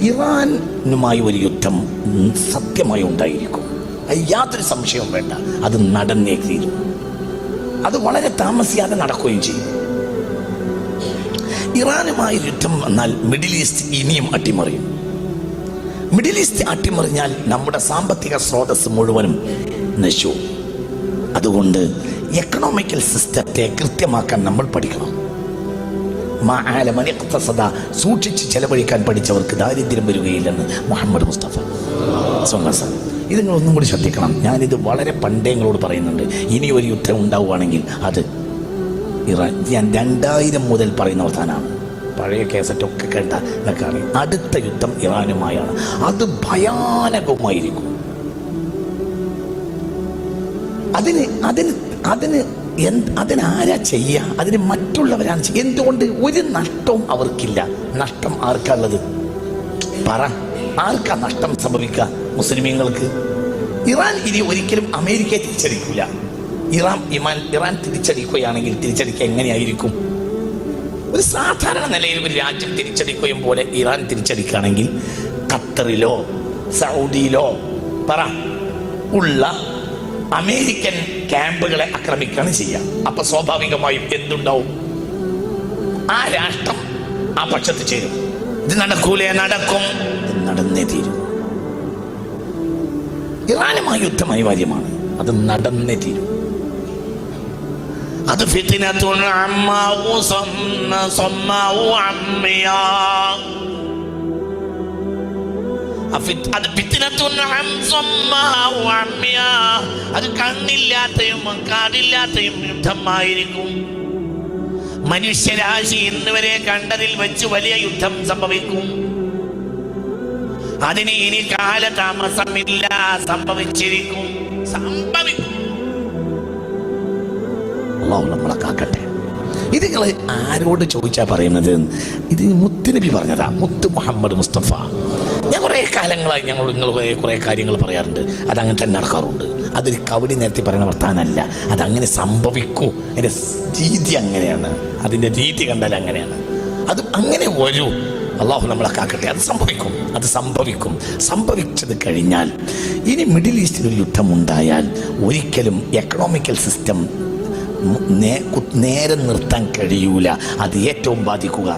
ഇറാനുമായി ഒരു യുദ്ധം സത്യമായി ഉണ്ടായിരിക്കും, യാതൊരു സംശയവും വേണ്ട. അത് നടന്നേ തീരും. അത് വളരെ താമസിയാതെ നടക്കുകയും ചെയ്യും. ഇറാനുമായി യുദ്ധം വന്നാൽ മിഡിൽ ഈസ്റ്റ് ഇനിയും അട്ടിമറിയും. മിഡിൽ ഈസ്റ്റ് അട്ടിമറിഞ്ഞാൽ നമ്മുടെ സാമ്പത്തിക സ്രോതസ് മുഴുവനും നശിച്ചു. അതുകൊണ്ട് എക്കണോമിക്കൽ സിസ്റ്റത്തെ കൃത്യമാക്കാൻ നമ്മൾ പഠിക്കണം. സൂക്ഷിച്ച് ചെലവഴിക്കാൻ പഠിച്ചവർക്ക് ദാരിദ്ര്യം വരികയില്ലെന്ന് മുഹമ്മദ് മുസ്തഫ സ്വല്ലല്ലാഹു. ഇത് നിങ്ങൾ ഒന്നും കൂടി ശ്രദ്ധിക്കണം. ഞാനിത് വളരെ പണ്ടേ നിങ്ങളോട് പറയുന്നുണ്ട്. ഇനി ഒരു യുദ്ധം ഉണ്ടാവുകയാണെങ്കിൽ അത് ഇറാൻ. ഞാൻ 2000 മുതൽ പറയുന്ന അവസാനമാണ്. പഴയ കേസറ്റൊക്കെ കേട്ട ഇതൊക്കെയാണ്. അടുത്ത യുദ്ധം ഇറാനുമായാണ്. അത് ഭയാനകമായിരിക്കും. അതിനാരാ ചെയ്യുക? അതിന് മറ്റുള്ളവരാണ് ചെയ്യുക. എന്തുകൊണ്ട്? ഒരു നഷ്ടവും അവർക്കില്ല. നഷ്ടം ആർക്കുള്ളത്? പറ, ആർക്കാ നഷ്ടം സംഭവിക്കുക? മുസ്ലിമീങ്ങൾക്ക്. ഇറാൻ ഇനി ഒരിക്കലും അമേരിക്കയെ തിരിച്ചടിക്കൂല. ഇറാൻ തിരിച്ചടിക്കുകയാണെങ്കിൽ തിരിച്ചടിക്കുക എങ്ങനെയായിരിക്കും? ഒരു സാധാരണ നിലയിൽ ഒരു രാജ്യം തിരിച്ചടിക്കുകയും പോലെ ഇറാൻ തിരിച്ചടിക്കുകയാണെങ്കിൽ ഖത്തറിലോ സൗദിയിലോ പറ ഉള്ള അമേരിക്കൻ ക്യാമ്പുകളെ ആക്രമിക്കുകയാണ് ചെയ്യുക. അപ്പൊ സ്വാഭാവികമായും എന്തുണ്ടാവും? ആ രാഷ്ട്രം ആ പക്ഷത്ത് ചേരും. ഇത് നടക്കൂലേ? നടക്കും. ഇത് നടന്നേ തീരും. ഇറാനുമായി യുദ്ധം അനിവാര്യമാണ്. അത് നടന്നേ തീരും. അത് ഫിത്നത്തുൻ അമ്മാഉ സമ്മാഉ അമ്മിയാ. അത് കണ്ണില്ലാത്തയും കാടില്ലാത്തയും യുദ്ധമായിരിക്കും. മനുഷ്യരാശി ഇന്ന് വരെ കണ്ടതിൽ വെച്ച് വലിയ യുദ്ധം സംഭവിക്കും. അതിന് ഇനി കാലതാമസമില്ല. സംഭവിച്ചിരിക്കും. സംഭവിക്കും. അല്ലാഹു നമ്മളെ കാക്കട്ടെ. ഇത് നിങ്ങൾ ആരോട് ചോദിച്ചാ പറയുന്നത്? ഇത് മുത്തുനബി പറഞ്ഞതാ. മുത്ത് മുഹമ്മദ് മുസ്തഫ. ഞാൻ കുറെ കാലങ്ങളായി നിങ്ങൾ കുറെ കാര്യങ്ങൾ പറയാറുണ്ട്. അതങ്ങനെ തന്നെ നടക്കാറുണ്ട്. അതൊരു കവടി നേരത്തെ പറയുന്ന വർത്താനല്ല. അതങ്ങനെ സംഭവിക്കൂ. അതിൻ്റെ രീതി അങ്ങനെയാണ്. അതിൻ്റെ രീതി കണ്ടാൽ അങ്ങനെയാണ്. അത് അങ്ങനെ വരൂ. അള്ളാഹു നമ്മളെ കാക്കട്ടെ. അത് സംഭവിക്കും. അത് സംഭവിക്കും. സംഭവിച്ചത് കഴിഞ്ഞാൽ ഇനി മിഡിൽ ഈസ്റ്റിൽ ഒരു യുദ്ധമുണ്ടായാൽ ഒരിക്കലും എക്കണോമിക്കൽ സിസ്റ്റം നേരെ നിർത്താൻ കഴിയൂല. അത് ഏറ്റവും ബാധിക്കുക